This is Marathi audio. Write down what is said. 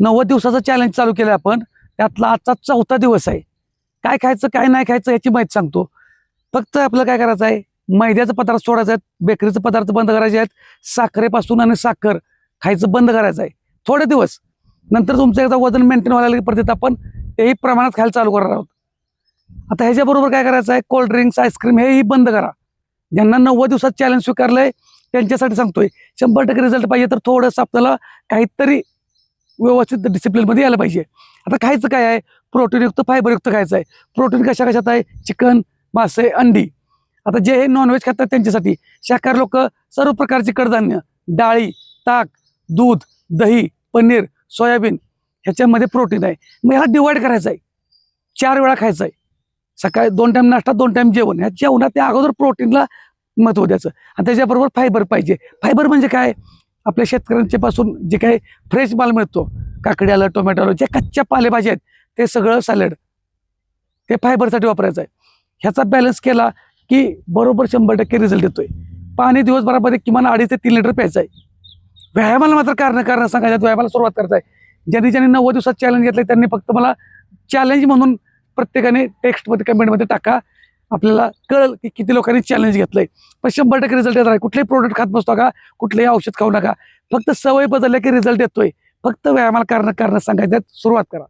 90 दिवसाचं चॅलेंज चालू केलं आपण. त्यातला आजचा 4था दिवस आहे. काय खायचं काय नाही खायचं याची माहिती सांगतो. फक्त आपल्याला काय करायचं आहे, मैद्याचे पदार्थ सोडायचे आहेत, बेकरीचे पदार्थ बंद करायचे आहेत, साखरेपासून आणि साखर खायचं बंद करायचं आहे थोडे दिवस. नंतर तुमचं एकदा वजन मेंटेन व्हायला लागेल, परत आपण तेही प्रमाणात खायला चालू करणार आहोत. आता ह्याच्याबरोबर काय करायचं आहे, कोल्ड्रिंक्स आईस्क्रीम हेही बंद करा. ज्यांना 90 दिवसात चॅलेंज स्वीकारलंय त्यांच्यासाठी सांगतोय. 100% रिझल्ट पाहिजे तर थोडंसं आपल्याला काहीतरी व्यवस्थित डिसिप्लिनमध्ये यायला पाहिजे. आता खायचं काय आहे, प्रोटीनयुक्त फायबरयुक्त खायचं आहे. प्रोटीन कशा कशात आहे, चिकन, मासे, अंडी. आता जे हे नॉनव्हेज खातात त्यांच्यासाठी, शाकाहारी लोक सर्व प्रकारचे कडधान्य, डाळी, ताक, दूध, दही, पनीर, सोयाबीन ह्याच्यामध्ये प्रोटीन आहे. मग ह्याला डिवाइड करायचं आहे. 4 वेळा खायचं आहे. सकाळी 2 टाइम नाश्ता, 2 टाइम जेवण. ह्या जेवणात त्या अगोदर प्रोटीनला महत्त्व द्यायचं आणि त्याच्याबरोबर फायबर पाहिजे. फायबर म्हणजे काय, आपल्या शेतकऱ्यांच्या पासून जे काही फ्रेश माल मिळतो, काकडी आलं, टोमॅटो आलं, जे कच्च्या पालेभाज्या आहेत ते सगळं सॅलड ते फायबरसाठी वापरायचं आहे. ह्याचा बॅलन्स केला की बरोबर 100% रिझल्ट येतोय. पाणी दिवसभरामध्ये किमान 2.5 ते 3 लिटर प्यायचं आहे. व्यायामाला मात्र कारण सांगायचं, व्यायामाला सुरुवात करायचं आहे. ज्यांनी 90 दिवसात चॅलेंज घेतलं त्यांनी फक्त मला चॅलेंज म्हणून प्रत्येकाने टेक्स्टमध्ये कमेंटमध्ये टाका. आपल्याला कळेल की किती लोकांनी चॅलेंज घेतलंय. पण 100% रिझल्ट येणार आहे. कुठलेही प्रोडक्ट खात बसतो का, कुठलेही औषध खाऊ नका. फक्त सवय बदलल्या की रिझल्ट येतोय. फक्त व्यायामाला कारण सांगायचं सुरुवात करा.